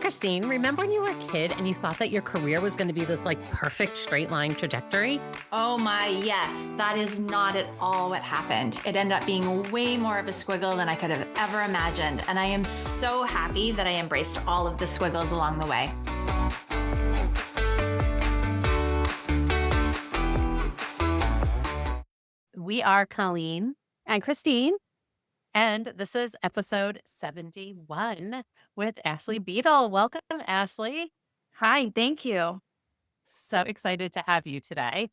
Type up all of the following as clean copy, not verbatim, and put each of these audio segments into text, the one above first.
Christine, remember when you were a kid and you thought that your career was going to be this like perfect straight line trajectory? Oh my, yes. That is not at all what happened. It ended up being way more of a squiggle than I could have ever imagined. And I am so happy that I embraced all of the squiggles along the way. We are Colleen, And Christine. and this is episode 71 with Ashleigh Beadle. Welcome, Ashleigh. Hi, thank you. So excited to have you today.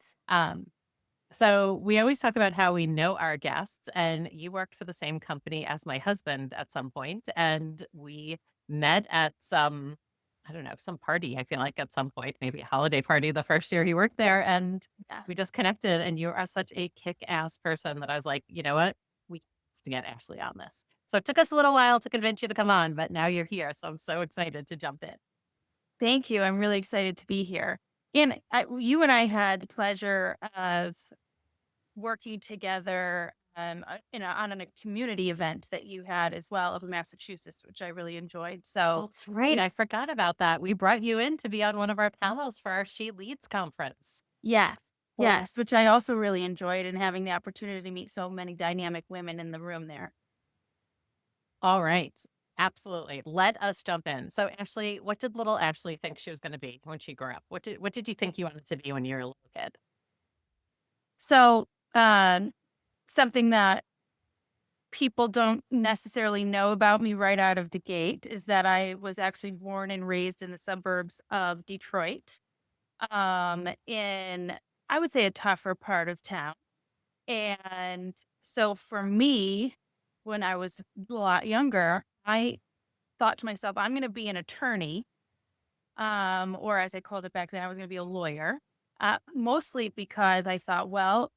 So we always talk about how we know our guests, and you worked for the same company as my husband at some point, and we met at some, I don't know, some party, I feel like at some point, maybe a holiday party the first year he worked there, and Yeah. we just connected, and you are such a kick-ass person that I was like, you know what? We have to get Ashleigh on this. So it took us a little while to convince you to come on, but now you're here, so I'm so excited to jump in. Thank you. I'm really excited to be here. And you and I had the pleasure of working together on a community event that you had as well up in Massachusetts, which I really enjoyed. So, That's right. I forgot about that. We brought you in to be on one of our panels for our She Leads conference. yes, Cool. yes, which I also really enjoyed and having the opportunity to meet so many dynamic women in the room there. All right. Absolutely. Let us jump in. So, Ashleigh, what did little Ashleigh think she was going to be when she grew up? What did you think you wanted to be when you were a little kid? So, um, something that people don't necessarily know about me right out of the gate is that I was actually born and raised in the suburbs of Detroit, in I would say a tougher part of town. And so for me, when I was a lot younger, I thought to myself, I'm going to be an attorney, or as I called it back then, I was going to be a lawyer, mostly because I thought, well,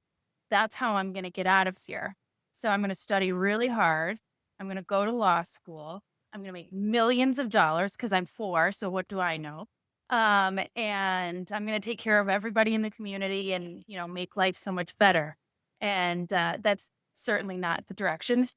that's how I'm going to get out of here. So I'm going to study really hard. I'm going to go to law school. I'm going to make millions of dollars because I'm four. So what do I know? And I'm going to take care of everybody in the community and, make life so much better. And that's certainly not the direction.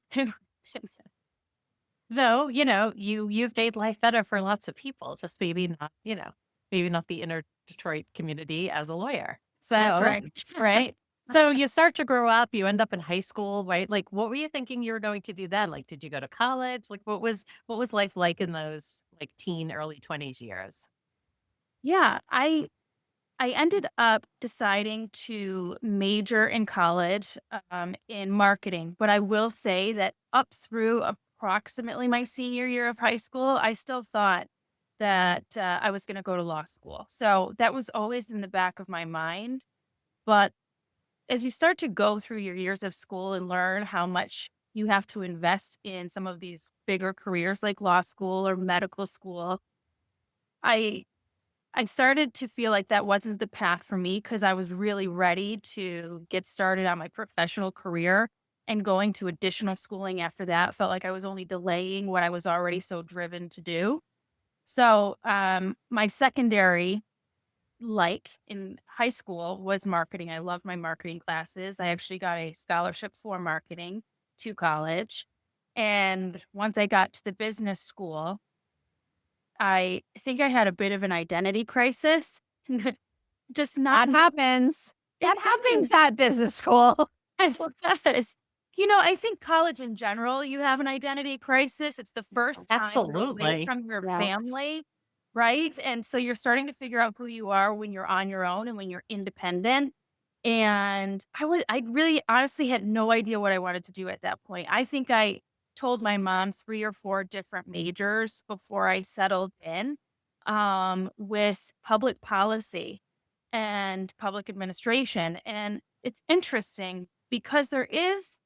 Though, you've made life better for lots of people, just maybe not the inner Detroit community as a lawyer. So, That's right. right. So you start to grow up, you end up in high school, right? Like, what were you thinking you were going to do then? Like, did you go to college? Like, what was life like in those like teen, early 20s years? Yeah, I ended up deciding to major in college in marketing, but I will say that up through approximately my senior year of high school, I still thought that I was going to go to law school. So that was always in the back of my mind. But as you start to go through your years of school and learn how much you have to invest in some of these bigger careers like law school or medical school, I I started to feel like that wasn't the path for me because I was really ready to get started on my professional career, and going to additional schooling after that felt like I was only delaying what I was already so driven to do. So, my secondary, like in high school, was marketing. I loved my marketing classes. I actually got a scholarship for marketing to college. And once I got to the business school, I think I had a bit of an identity crisis. Just not That happens. It That happens happens. at business school. It does. I think college in general, you have an identity crisis. It's the first time you're away Absolutely. from your Yeah. family, right? And so you're starting to figure out who you are when you're on your own and when you're independent. And I really honestly had no idea what I wanted to do at that point. I think I told my mom 3 or 4 different majors before I settled in, with public policy and public administration. And it's interesting because there is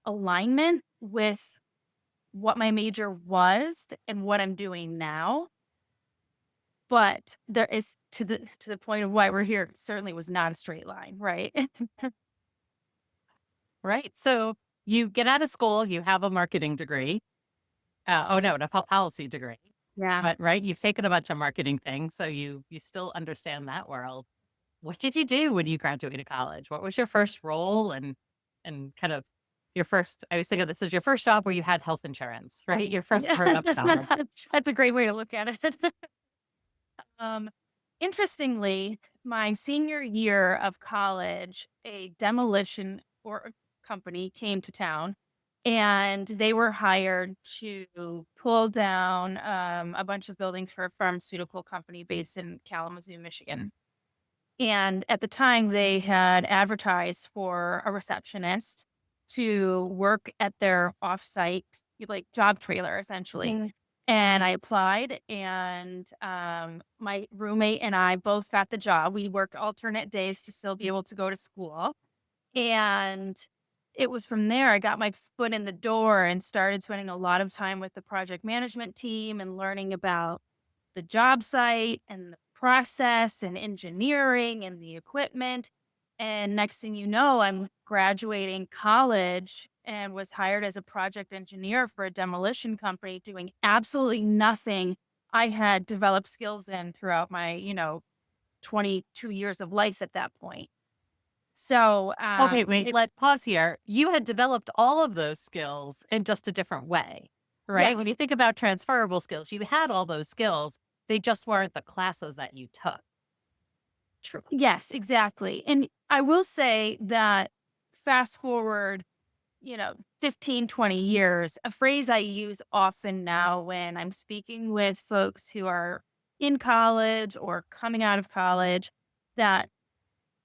alignment with what my major was and what I'm doing now. But there is to the point of why we're here, it certainly was not a straight line, right? Right. So you get out of school, you have a marketing degree. Oh no, a policy degree. Yeah. But right, you've taken a bunch of marketing things, so you still understand that world. What did you do when you graduated college? What was your first role and kind of your first, I was thinking this is your first job where you had health insurance, right? Your first grown-up job. That's a great way to look at it. Um, Interestingly, my senior year of college, a demolition or company came to town and they were hired to pull down a bunch of buildings for a pharmaceutical company based in Kalamazoo, Michigan. And at the time, they had advertised for a receptionist to work at their offsite, like job trailer, essentially. And I applied, and my roommate and I both got the job. We worked alternate days to still be able to go to school. And it was from there I got my foot in the door and started spending a lot of time with the project management team and learning about the job site and the process and engineering and the equipment. And next thing you know, I'm graduating college and was hired as a project engineer for a demolition company doing absolutely nothing I had developed skills in throughout my, 22 years of life at that point. So, Okay, wait, it, let pause here. You had developed all of those skills in just a different way, right? When yes, you think about transferable skills, you had all those skills. They just weren't the classes that you took. true. Yes, exactly. And I will say that fast forward 15, 20 years, a phrase I use often now when I'm speaking with folks who are in college or coming out of college, that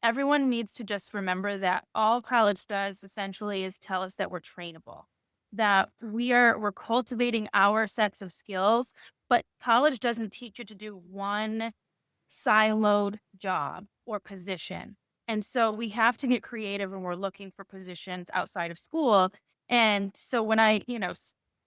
everyone needs to just remember that all college does essentially is tell us that we're trainable, that we're cultivating our sets of skills, but college doesn't teach you to do one siloed job or position. And so we have to get creative when we're looking for positions outside of school. And so when I,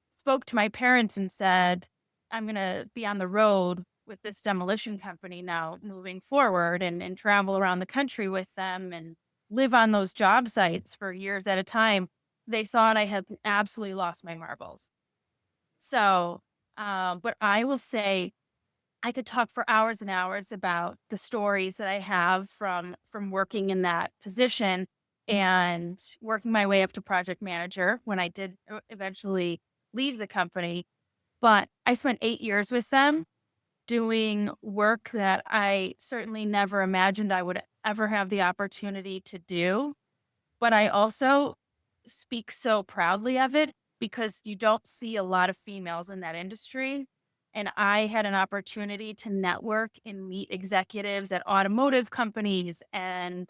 spoke to my parents and said, I'm going to be on the road with this demolition company now moving forward and travel around the country with them and live on those job sites for years at a time, they thought I had absolutely lost my marbles. So, but I will say I could talk for hours and hours about the stories that I have from working in that position and working my way up to project manager when I did eventually leave the company. But I spent 8 years with them doing work that I certainly never imagined I would ever have the opportunity to do. But I also speak so proudly of it because you don't see a lot of females in that industry. And I had an opportunity to network and meet executives at automotive companies and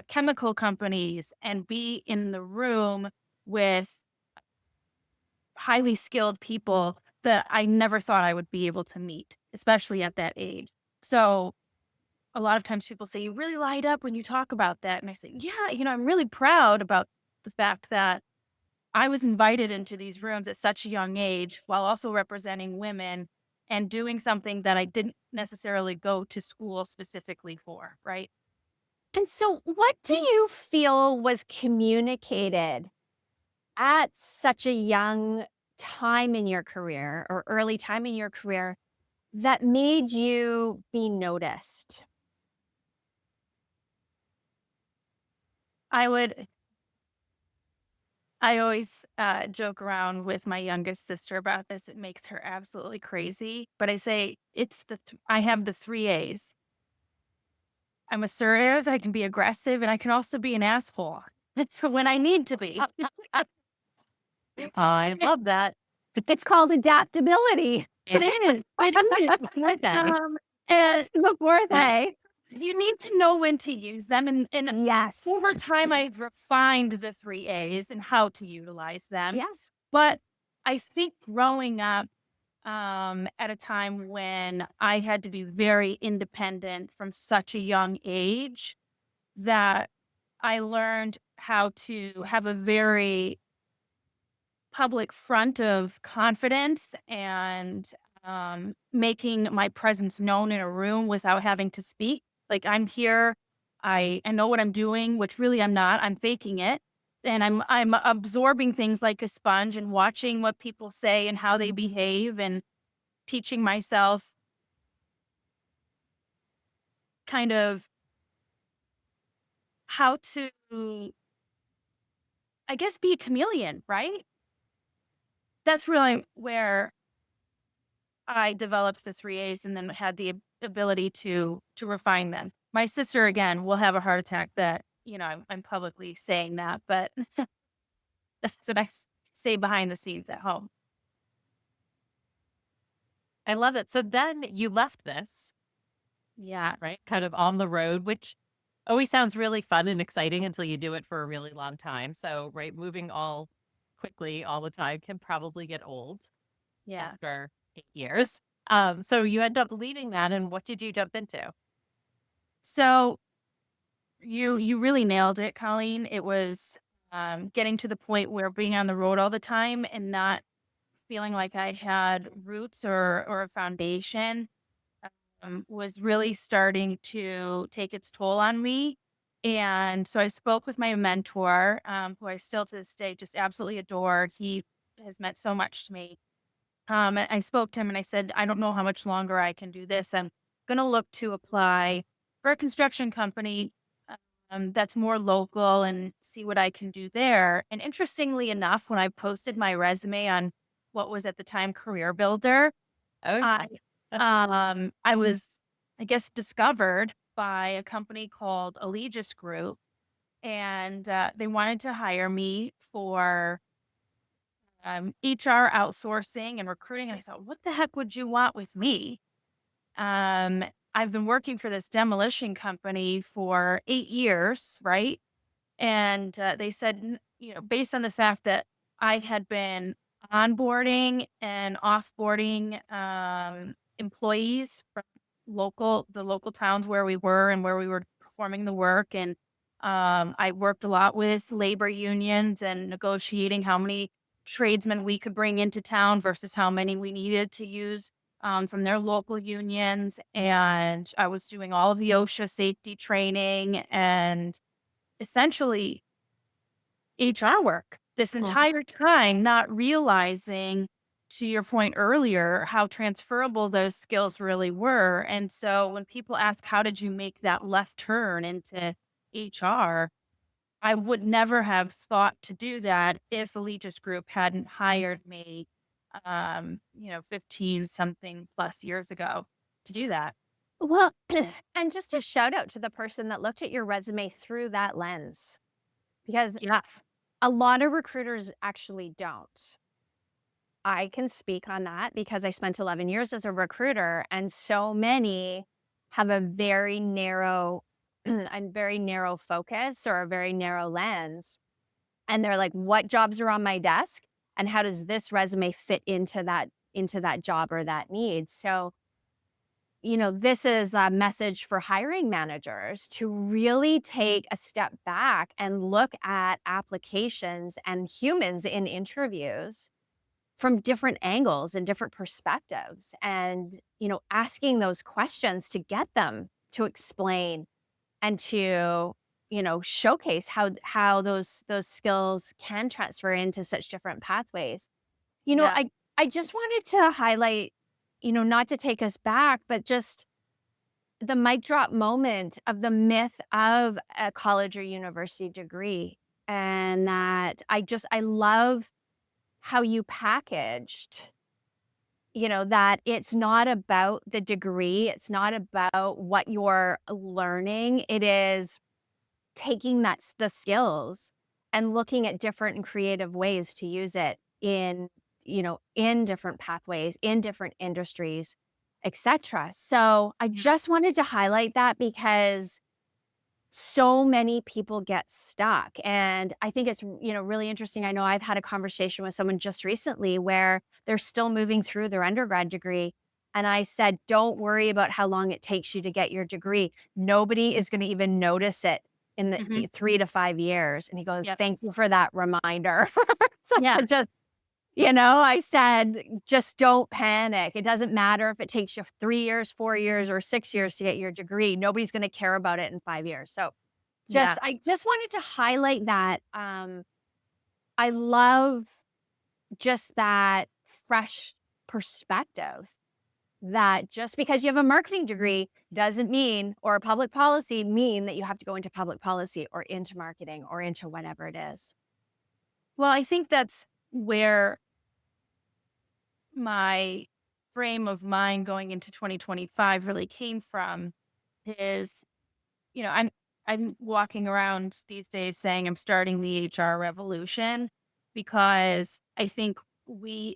chemical companies and be in the room with highly skilled people that I never thought I would be able to meet, especially at that age. So a lot of times people say, you really light up when you talk about that. And I say, yeah, I'm really proud about the fact that I was invited into these rooms at such a young age while also representing women and doing something that I didn't necessarily go to school specifically for, right? And so, what do you feel was communicated at such a young time in your career or early time in your career that made you be noticed? I would I always joke around with my youngest sister about this. It makes her absolutely crazy. But I say I have the 3 A's. I'm assertive, I can be aggressive, and I can also be an asshole when I need to be. I love that. It's called adaptability. It is. It is. Okay. And Before they. you need to know when to use them. And Yes. over time, I've refined the 3 A's and how to utilize them. Yes. But I think growing up at a time when I had to be very independent from such a young age, that I learned how to have a very public front of confidence and making my presence known in a room without having to speak. Like I'm here, I know what I'm doing, which really I'm not. I'm faking it. And I'm absorbing things like a sponge and watching what people say and how they behave and teaching myself kind of how to I guess, be a chameleon, right? That's really where I developed the 3 A's and then had the ability to refine them. My sister, again, will have a heart attack that, I'm publicly saying that, but that's what say behind the scenes at home. I love it. So then you left this, Yeah. right? Kind of on the road, which always sounds really fun and exciting until you do it for a really long time. So, right, moving all quickly all the time can probably get old Yeah. after 8 years. So you end up leaving that, and what did you jump into? So you really nailed it, Colleen. It was getting to the point where being on the road all the time and not feeling like I had roots or a foundation was really starting to take its toll on me. And so I spoke with my mentor, who I still to this day just absolutely adore. He has meant so much to me. And I spoke to him and I said, I don't know how much longer I can do this. I'm going to look to apply for a construction company that's more local and see what I can do there. And interestingly enough, when I posted my resume on what was at the time Career Builder, Oh, I I was, I guess, discovered by a company called Allegis Group, and they wanted to hire me for HR outsourcing and recruiting. And I thought, what the heck would you want with me? Um, I've been working for this demolition company for 8 years, right? And they said, based on the fact that I had been onboarding and offboarding employees from the local towns where we were and where we were performing the work. And I worked a lot with labor unions and negotiating how many tradesmen we could bring into town versus how many we needed to use from their local unions. And I was doing all of the OSHA safety training and essentially HR work this mhm. entire time, not realizing, to your point earlier, how transferable those skills really were. And so when people ask, how did you make that left turn into HR? I would never have thought to do that if Allegis Group hadn't hired me, 15 something plus years ago to do that. Well, and just a shout out to the person that looked at your resume through that lens, because Yeah. a lot of recruiters actually don't. I can speak on that because I spent 11 years as a recruiter, and so many have a very narrow and very narrow focus or a very narrow lens. And they're like, what jobs are on my desk? And how does this resume fit into that job or that need? So, this is a message for hiring managers to really take a step back and look at applications and humans in interviews from different angles and different perspectives and, asking those questions to get them to explain and to, showcase how those skills can transfer into such different pathways. Yeah. I just wanted to highlight, not to take us back, but just the mic drop moment of the myth of a college or university degree. And that I love how you packaged, that it's not about the degree, it's not about what you're learning. It is taking the skills and looking at different and creative ways to use it in different pathways, in different industries, etc. So I Yeah. just wanted to highlight that because so many people get stuck. And I think it's, really interesting. I know I've had a conversation with someone just recently where they're still moving through their undergrad degree. And I said, don't worry about how long it takes you to get your degree. Nobody is going to even notice it in the Hmm. 3 to 5 years. And he goes, Yep. thank you for that reminder. So I Yeah. said, I said, just don't panic. It doesn't matter if it takes you 3 years, 4 years, or 6 years to get your degree. Nobody's going to care about it in 5 years. So Yeah. I just wanted to highlight that. I love just that fresh perspective that just because you have a marketing degree doesn't mean, or a public policy mean that you have to go into public policy or into marketing or into whatever it is. Well, I think that's where my frame of mind going into 2025 really came from is, you know, I'm walking around these days saying I'm starting the HR revolution because I think we're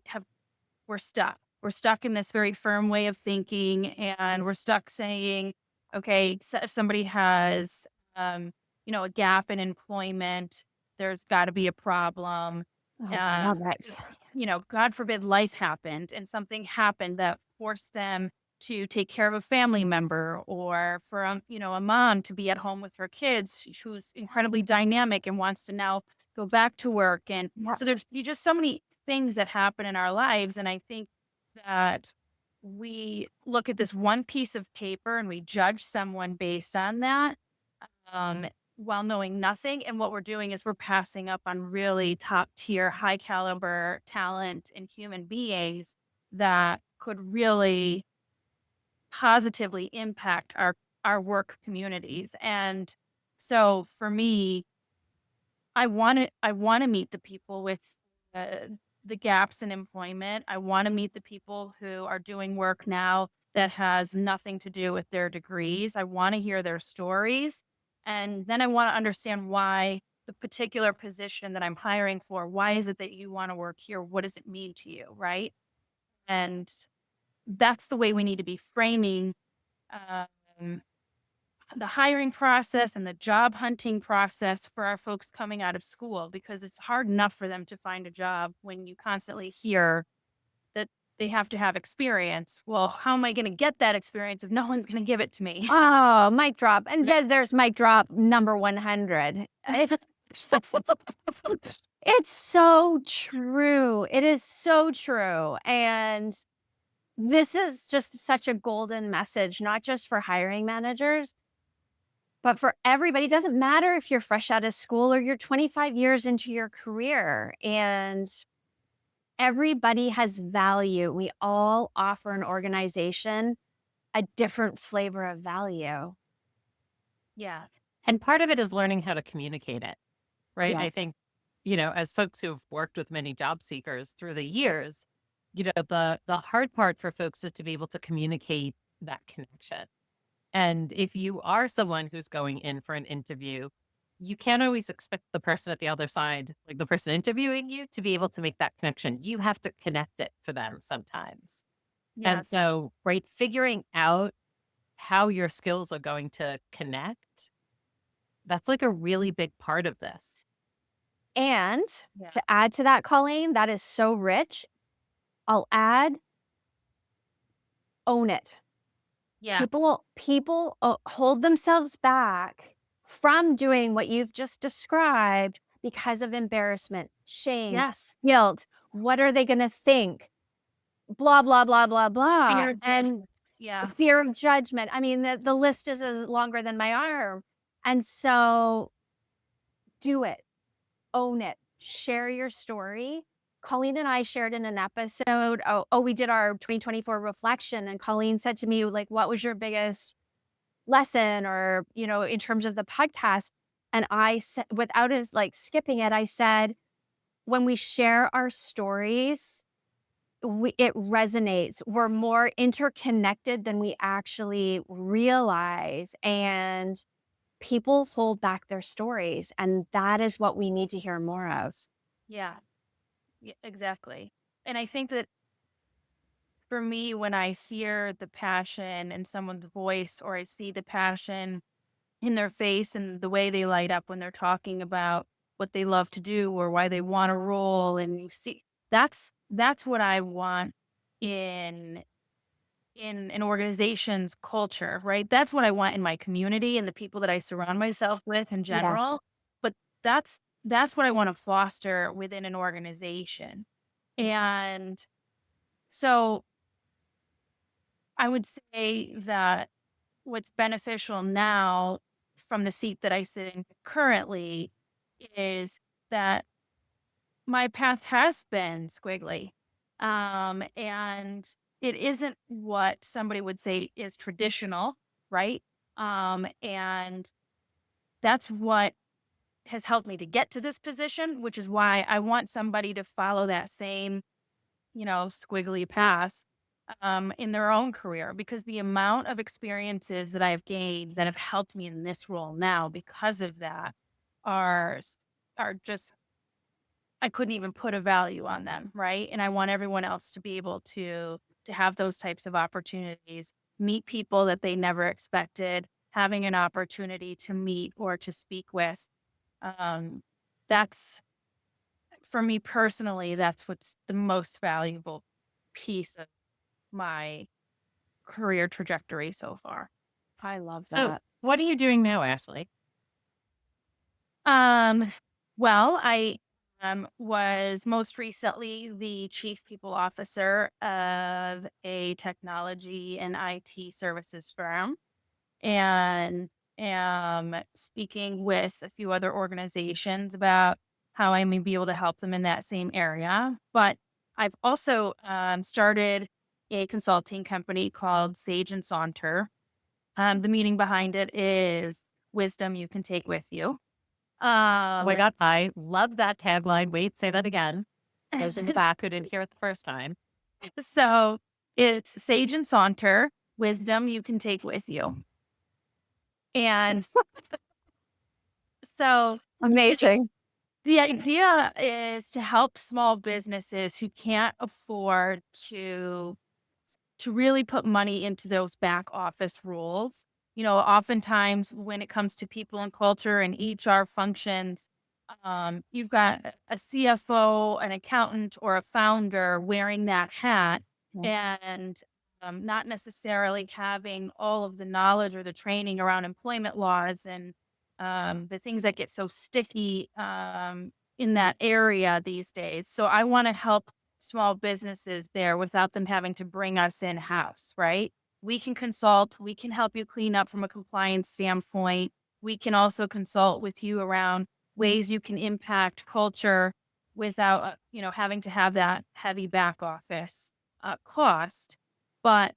stuck. We're stuck in this very firm way of thinking, and we're stuck saying, okay, so if somebody has, um, a gap in employment, there's got to be a problem. Oh, love Um, it. God forbid life happened and something happened that forced them to take care of a family member, or for a mom to be at home with her kids who's incredibly dynamic and wants to now go back to work. And Yeah. so there's just so many things that happen in our lives. And I think that we look at this one piece of paper and we judge someone based on that, um, while knowing nothing. And what we're doing is we're passing up on really top tier, high caliber talent and human beings that could really positively impact our work communities. And so for me, I want to meet the people with uh, the gaps in employment. I want to meet the people who are doing work now that has nothing to do with their degrees. I want to hear their stories, and then I want to understand why the particular position that I'm hiring for, why is it that you want to work here? What does it mean to you, right? And that's the way we need to be framing um, the hiring process and the job hunting process for our folks coming out of school, because it's hard enough for them to find a job when you constantly hear that they have to have experience. Well, how am I going to get that experience if no one's going to give it to me? Oh, mic drop. And then there's mic drop number 100. It's so true. It is so true. And this is just such a golden message, not just for hiring managers, but for everybody. It doesn't matter if you're fresh out of school or you're 25 years into your career. And everybody has value. We all offer an organization a different flavor of value. Yeah. And part of it is learning how to communicate it, right? I Yes. think, as folks who've worked with many job seekers through the years, the hard part for folks is to be able to communicate that connection. And if you are someone who's going in for an interview, you can't always expect the person at the other side, like the person interviewing you, to be able to make that connection. You have to connect it for them sometimes. And Yes. so, right, figuring out how your skills are going to connect, that's like a really big part of this. And Yeah. to add to that, Colleen, that is so rich. I'll add, own it. Yeah. People hold themselves back from doing what you've just described because of embarrassment, shame, Yes. guilt. What are they going to think? Blah, blah, blah, blah, blah. Fear of And judgment. Yeah. fear of judgment. I mean, the list is as longer than my arm. And so do it, own it, share your story. Colleen and I shared in an episode. We did our 2024 reflection. And Colleen said to me, like, what was your biggest lesson, or, in terms of the podcast? And I said, without us like skipping it, I said, when we share our stories, it resonates. We're more interconnected than we actually realize. And people hold back their stories. And that is what we need to hear more of. Yeah. Yeah, exactly. And I think that for me, when I hear the passion in someone's voice, or I see the passion in their face and the way they light up when they're talking about what they love to do or why they want to roll, and you see, that's what I want in an organization's culture, right? That's what I want in my community and the people that I surround myself with in Yes. general. But that's what I want to foster within an organization. And so I would say that what's beneficial now from the seat that I sit in currently is that my path has been squiggly. And it isn't what somebody would say is traditional, right? And that's what has helped me to get to this position, which is why I want somebody to follow that same, squiggly path in their own career, because the amount of experiences that I have gained that have helped me in this role now because of that are are just, I couldn't even put a value on them, right? And I want everyone else to be able to have those types of opportunities, meet people that they never expected, having an opportunity to meet or to speak with. Um, that's for me personally, that's what's the most valuable piece of my career trajectory so far. I love So, that. what are you doing now, Ashley? Um, well, I was most recently the chief people officer of a technology and IT services firm, and am speaking with a few other organizations about how I may be able to help them in that same area. But I've also started a consulting company called Sage and Saunter. The meaning behind it is wisdom you can take with you. Oh my Um, God, I love that tagline. Wait, say that again. Those in the back who didn't hear it the first time. so it's Sage and Saunter, wisdom you can take with you. And so Amazing. the idea is to help small businesses who can't afford to really put money into those back office roles. Oftentimes when it comes to people and culture and HR functions, you've got a CFO, an accountant, or a founder wearing that hat, Mm. and not necessarily having all of the knowledge or the training around employment laws and the things that get so sticky in that area these days. So I want to help small businesses there without them having to bring us in house, right? We can consult, we can help you clean up from a compliance standpoint. We can also consult with you around ways you can impact culture without, having to have that heavy back office cost. But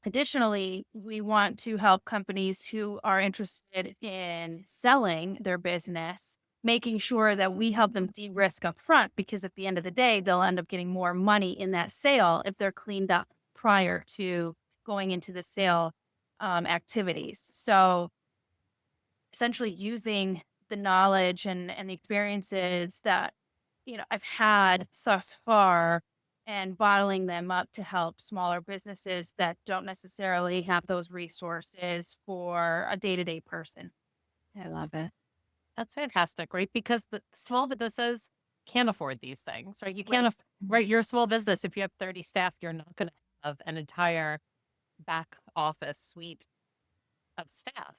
additionally, we want to help companies who are interested in selling their business, making sure that we help them de-risk up front, because at the end of the day, they'll end up getting more money in that sale if they're cleaned up prior to going into the sale activities. So essentially using the knowledge and the experiences that I've had thus far and bottling them up to help smaller businesses that don't necessarily have those resources for a day-to-day person. I love it. That's fantastic, right? Because the small businesses can't afford these things, right? You can't, Right. right? You're a small business. If you have 30 staff, you're not going to have an entire back office suite of staff.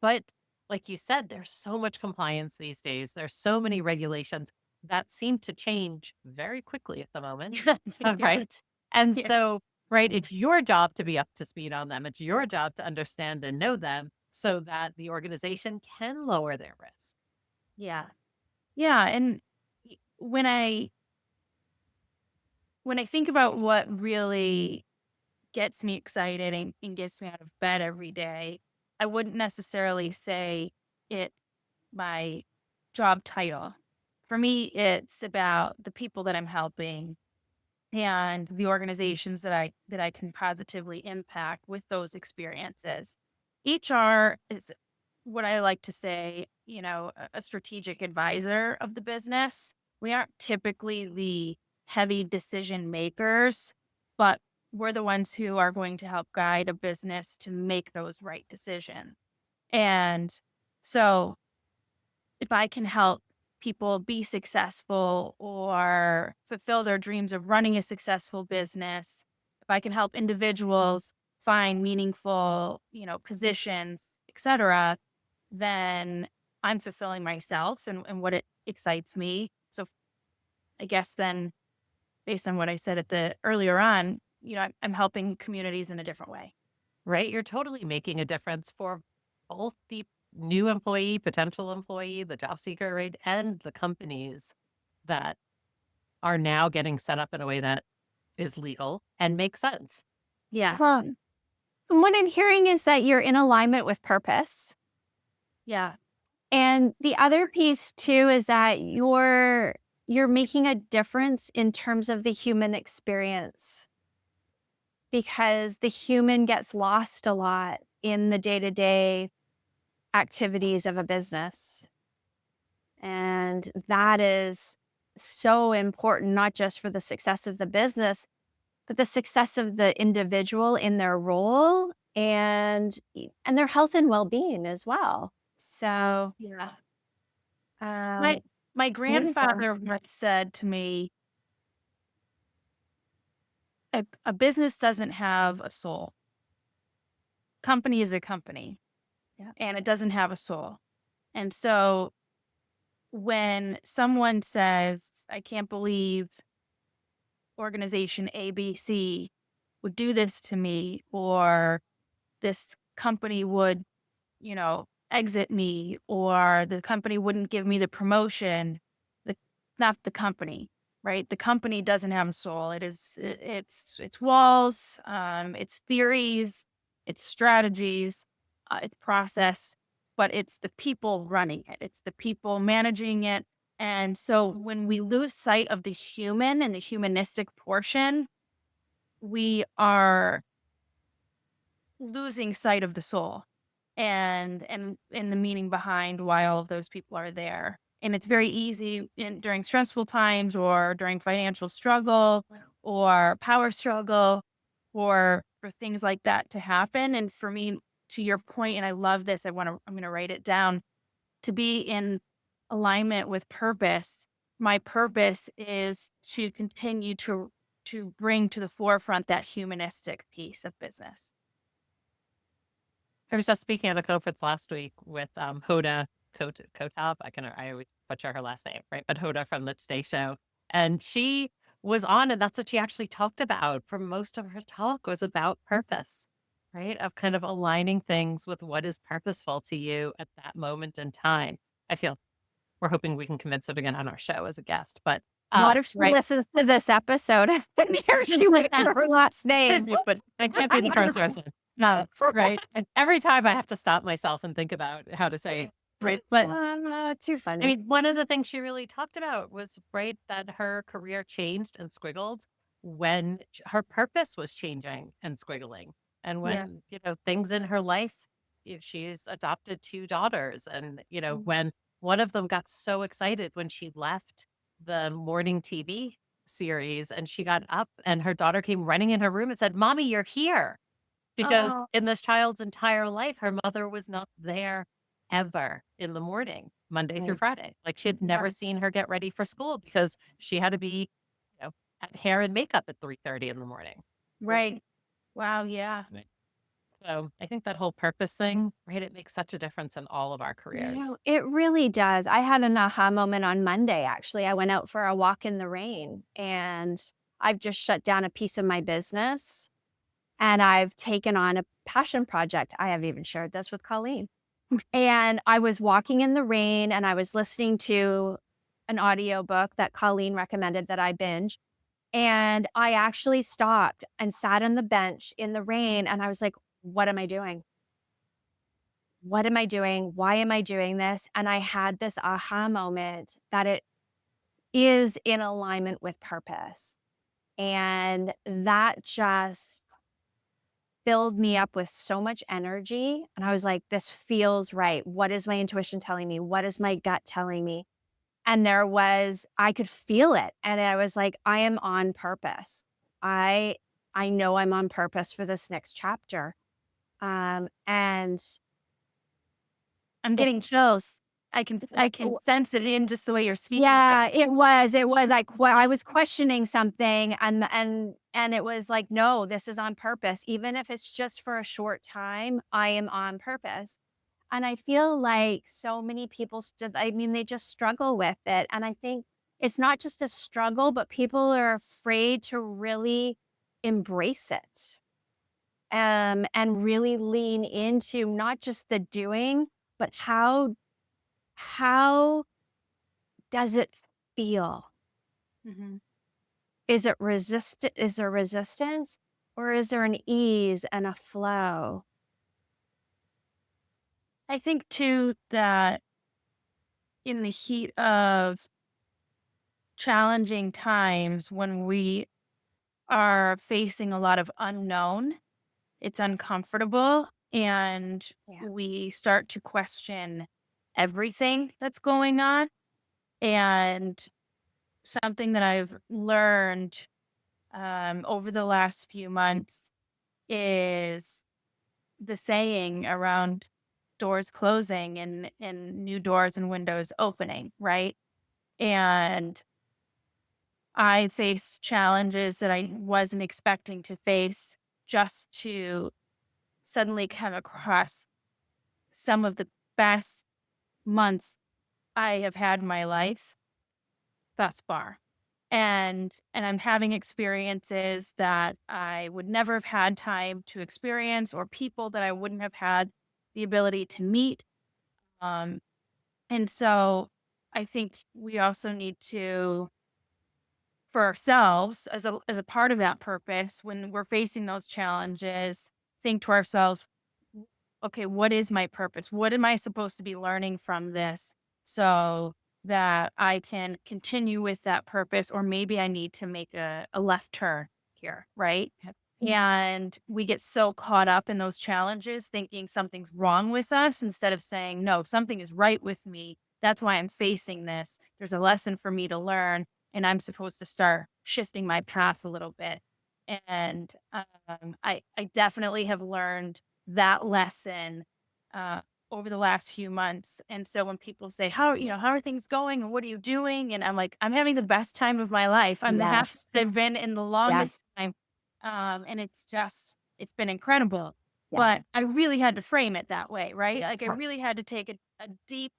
But like you said, there's so much compliance these days. There's so many regulations that seem to change very quickly at the moment. Yeah. Right. And Yeah. so, right, it's your job to be up to speed on them. It's your job to understand and know them so that the organization can lower their risk. Yeah. Yeah. And y- when I think about what really gets me excited and gets me out of bed every day, I wouldn't necessarily say it my job title. For me, it's about the people that I'm helping and the organizations that I can positively impact with those experiences. HR is what I like to say, a strategic advisor of the business. We aren't typically the heavy decision makers, but we're the ones who are going to help guide a business to make those right decisions. And so if I can help people be successful or fulfill their dreams of running a successful business, if I can help individuals find meaningful, positions, etc., then I'm fulfilling myself and what it excites me. So I guess then based on what I said at the earlier on, I'm helping communities in a different way. Right? You're totally making a difference for both the new employee, potential employee, the job seeker, right? And the companies that are now getting set up in a way that is legal and makes sense. Yeah. Well, and what I'm hearing is that you're in alignment with purpose. Yeah. And the other piece too is that you're making a difference in terms of the human experience because the human gets lost a lot in the day-to-day activities of a business. And that is so important, not just for the success of the business, but the success of the individual in their role and their health and well-being as well. So, Yeah. um, My my it's beautiful. grandfather once said to me, a business doesn't have a soul. Company is a company, Yeah. and it doesn't have a soul. And so when someone says, I can't believe organization ABC would do this to me, or this company would, exit me, or the company wouldn't give me the promotion, the, not the company, right? The company doesn't have a soul. It's walls, it's theories, it's strategies, it's process, but it's the people running it. It's the people managing it. And so when we lose sight of the human and the humanistic portion, we are losing sight of the soul and the meaning behind why all of those people are there. And it's very easy during stressful times or during financial struggle or power struggle or for things like that to happen. And for me, to your point, and I love this, I'm gonna write it down, to be in alignment with purpose. My purpose is to continue to bring to the forefront that humanistic piece of business. I was just speaking at a conference last week with Hoda Kotab. I always butcher her last name, right? But Hoda from the Today Show. And she was on, and that's what she actually talked about for most of her talk was about purpose, right? Of kind of aligning things with what is purposeful to you at that moment in time. I feel we're hoping we can convince her to get on our show as a guest, but What if she right. listens to this episode and then hears she went her last name? But I can't be the first person. No, right. And every time I have to stop myself and think about how to say it. Right. But Too I funny. mean, one of the things she really talked about was right that her career changed and squiggled when her purpose was changing and squiggling. And Yeah. when, things in her life, she's adopted two daughters. And, when one of them got so excited when she left the morning TV series and she got up and her daughter came running in her room and said, Mommy, you're here. Because Oh, in this child's entire life, her mother was not there ever in the morning, Monday through Right. Friday. Like she had never seen her get ready for school because she had to be, at hair and makeup at 3:30 in the morning. right. Wow. Yeah. Right. So I think that whole purpose thing, right? It makes such a difference in all of our careers. It really does. I had an aha moment on Monday, actually. I went out for a walk in the rain and I've just shut down a piece of my business and I've taken on a passion project. I have even shared this with Colleen. And I was walking in the rain and I was listening to an audiobook that Colleen recommended that I binge. And I actually stopped and sat on the bench in the rain and I was like, what am I doing? What am I doing? Why am I doing this? And I had this aha moment that it is in alignment with purpose. And that just filled me up with so much energy. And I was like, this feels right. What is my intuition telling me? What is my gut telling me? And I could feel it. And I was like, I am on purpose. I I know I'm on purpose for this next chapter. And I'm getting it's chills. I can sense it in just the way you're speaking about Yeah, it was. I was questioning something and it was like, "No, this is on purpose. Even if it's just for a short time, I am on purpose." And I feel like so many people they just struggle with it. And I think it's not just a struggle, but people are afraid to really embrace it. And really lean into not just the doing, but how does it feel? it. Is there resistance or is there an ease and a flow? I think too that in the heat of challenging times when we are facing a lot of unknown, it's uncomfortable, and Yeah. we start to question everything that's going on. And something that I've learned over the last few months is the saying around doors closing and new doors and windows opening, right? And I faced challenges that I wasn't expecting to face just to suddenly come across some of the best months I have had in my life thus far. And I'm having experiences that I would never have had time to experience, or people that I wouldn't have had the ability to meet. Um, and so I think we also need to, for ourselves, as a part of that purpose, when we're facing those challenges, think to ourselves, okay, what is my purpose? What am I supposed to be learning from this so that I can continue with that purpose? Or maybe I need to make a left turn here, right? Yep. And we get so caught up in those challenges thinking something's wrong with us instead of saying, no, something is right with me. That's why I'm facing this. There's a lesson for me to learn, and I'm supposed to start shifting my path a little bit. And I definitely have learned that lesson uh, over the last few months. And so when people say, how are things going and what are you doing? And I'm like, I'm having the best time of my life. I'm the Yes. happiest I've been in the Yes. longest time. And it's been incredible. Yes. But I really had to frame it that way, right? Like I really had to take a deep,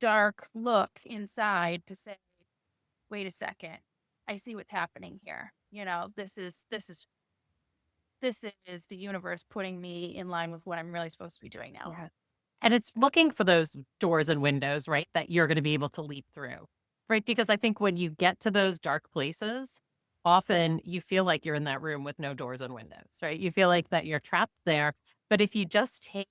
dark look inside to say, wait a second, I see what's happening here. This is the universe putting me in line with what I'm really supposed to be doing now. Yeah. And it's looking for those doors and windows, right, that you're gonna be able to leap through, right? Because I think when you get to those dark places, often you feel like you're in that room with no doors and windows, right? You feel like that you're trapped there. But if you just take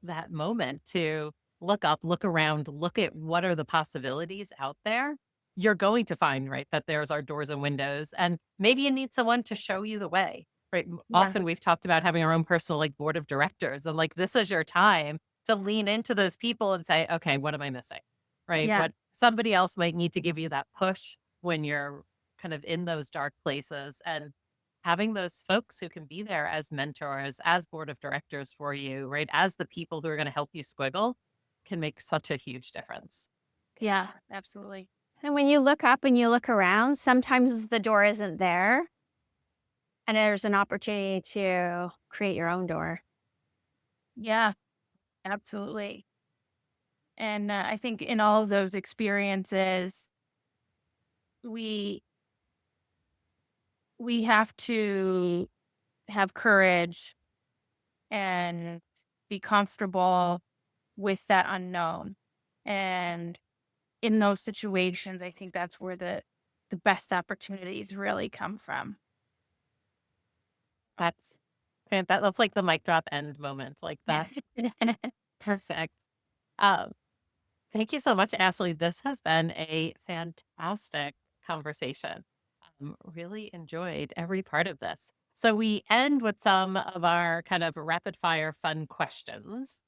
that moment to look up, look around, look at what are the possibilities out there, you're going to find, right, that there's our doors and windows. And maybe you need someone to show you the way, right? Yeah. Often we've talked about having our own personal like board of directors and like this is your time to lean into those people and say, okay, what am I missing? Right. Yeah. What somebody else might need to give you that push when you're kind of in those dark places, and having those folks who can be there as mentors, as board of directors for you, right? As the people who are going to help you squiggle can make such a huge difference. Yeah. Absolutely. And when you look up and you look around, sometimes the door isn't there and there's an opportunity to create your own door. Yeah. Absolutely. And I think in all of those experiences, we we have to have courage and be comfortable with that unknown. And in those situations, I think that's where the best opportunities really come from. That's that's like the mic drop end moment. Like that's perfect. Um, Thank you so much, Ashley. This has been a fantastic conversation. Really enjoyed every part of this. So we end with some of our kind of rapid fire fun questions.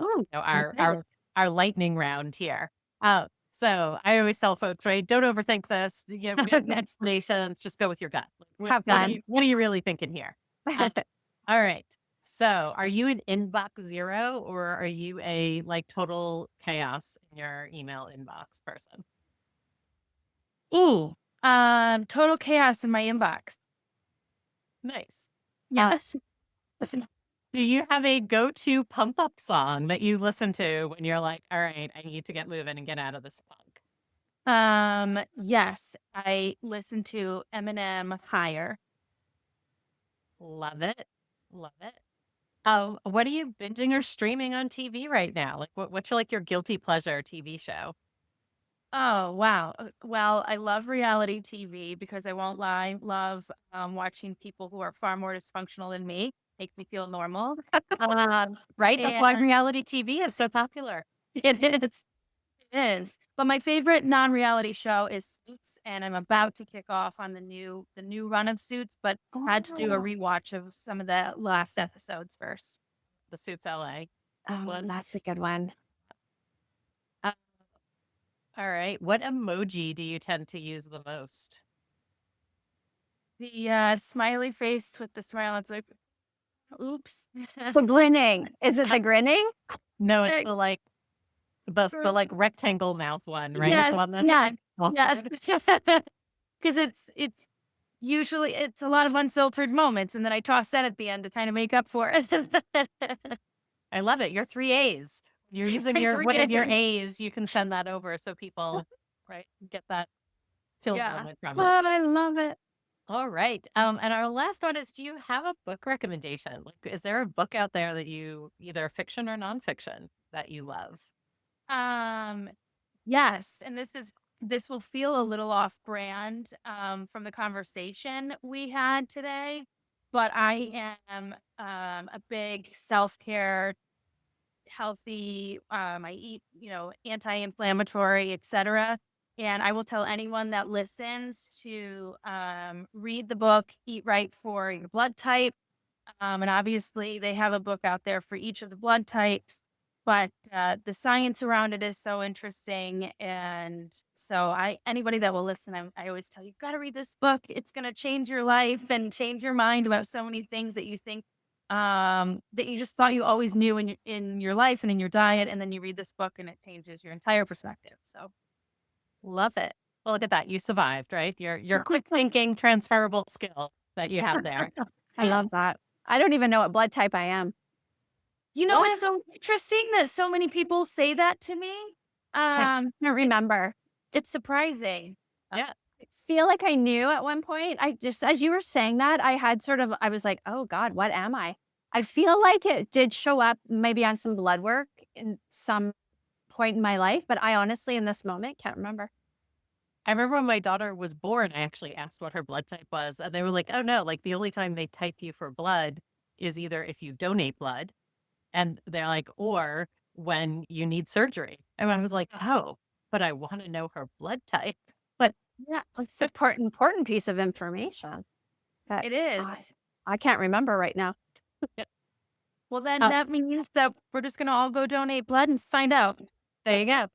Ooh, I'm Our excited. our lightning round here. So I always tell folks, right? Don't overthink this. You know, get explanations. Just go with your gut. Like, Have fun. what are you really thinking here? Uh, all right. So, are you an inbox zero or are you a like total chaos in your email inbox person? Ooh, total chaos in my inbox. Nice. Uh, Yes. do you have a go-to pump up song that you listen to when you're like, all right, I need to get moving and get out of this funk? Yes, I listen to Eminem Higher. Love it. Love it. What are you binging or streaming on TV right now? Like, what's your, like your guilty pleasure TV show? Oh, wow. Well, I love reality TV because I won't lie, love watching people who are far more dysfunctional than me. Makes me feel normal. Right? That's why And reality TV is so popular. it is. It is. But my favorite non-reality show is Suits, and I'm about to kick off on the new run of Suits, but had to do a Oh, rewatch of some of the last episodes first. The Suits LA oh, one. that's a good one. Uh, all right. What emoji do you tend to use the most? The smiley face with the smile. It's like, oops. The grinning. Is it the grinning? No, it's Eh, the like rectangle mouth one, right? The yes, one that's yeah, yes. awkward. Because it's usually it's a lot of unfiltered moments, and then I toss that at the end to kind of make up for it. I love it. Your 3 A's. You're using My your three one of your A's. A's, you can send that over so people, right, get that chill Yeah. moment from it. But I love it. All right. And our last one is, do you have a book recommendation? Like, is there a book out there that you either fiction or nonfiction that you love? Um, yes, and this will feel a little off brand from the conversation we had today, but I am a big self-care, healthy, I eat, anti-inflammatory, etc. And I will tell anyone that listens to read the book Eat Right for Your Blood Type. And obviously, they have a book out there for each of the blood types, but the science around it is so interesting. And so, anybody that will listen, I always tell you, got to read this book. It's going to change your life and change your mind about so many things that you think that you just thought you always knew in your life and in your diet, and then you read this book and it changes your entire perspective. So, Love it. Well, look at that. You survived, right? Your quick thinking transferable skill that you have there. I love that. I don't even know what blood type I am. what's so interesting that so many people say that to me. I Um, don't remember. it's surprising. Yeah. I feel like I knew at one point. I just, as you were saying that, I was like, oh God, what am I? I feel like it did show up maybe on some blood work in some point in my life, but I honestly, in this moment, can't remember. I remember when my daughter was born, I actually asked what her blood type was, and they were like, "Oh no, like the only time they type you for blood is either if you donate blood," and they're like, "or when you need surgery." And I was like, "Oh, but I want to know her blood type." But Yeah, it's an important piece of information that It is. I can't remember right now. Well, then uh, that means that we're just gonna all go donate blood and find out. there you go.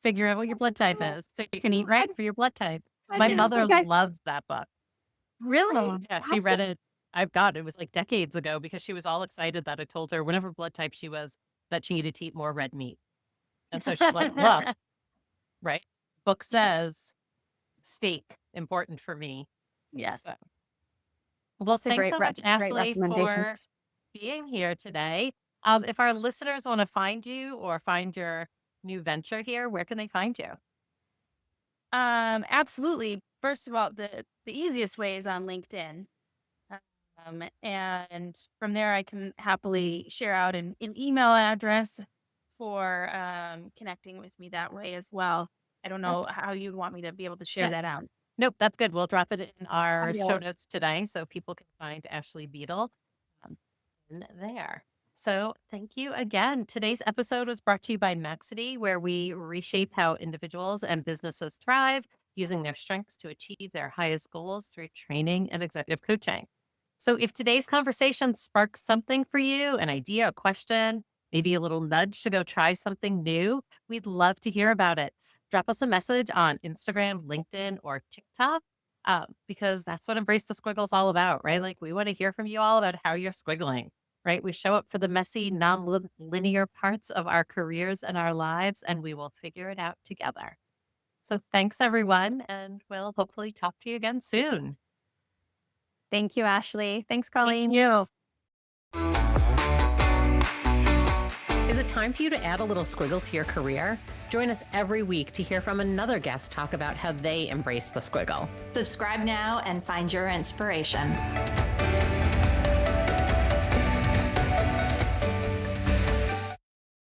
Figure out what your blood type is, so you can eat right for your blood type. I My didn't mother think I loves that book. Really? Yeah, she that's read it. I've got it was like decades ago because she was all excited that I told her whatever blood type she was that she needed to eat more red meat. And so she's like, look, right? Book says steak, important for me. Yes. So, well, a thanks great so re much, great Ashleigh, recommendation. for being here today. If our listeners want to find you or find your new venture here, where can they find you? Absolutely. First of all, the easiest way is on LinkedIn. And from there, I can happily share out an email address for connecting with me that way as well. I don't know how you want me to be able to share Yeah. that out. Nope, that's good. We'll drop it in our Yeah. show notes today so people can find Ashleigh Beadle in there. So thank you again. Today's episode was brought to you by Maxity, where we reshape how individuals and businesses thrive using their strengths to achieve their highest goals through training and executive coaching. So if today's conversation sparks something for you, an idea, a question, maybe a little nudge to go try something new, we'd love to hear about it. Drop us a message on Instagram, LinkedIn, or TikTok, because that's what Embrace the Squiggle is all about, right? Like we want to hear from you all about how you're squiggling, right? We show up for the messy, non-linear parts of our careers and our lives, and we will figure it out together. So thanks, everyone, and we'll hopefully talk to you again soon. Thank you, Ashleigh. Thanks, Colleen. You. Is it time for you to add a little squiggle to your career? Join us every week to hear from another guest talk about how they embrace the squiggle. Subscribe now and find your inspiration.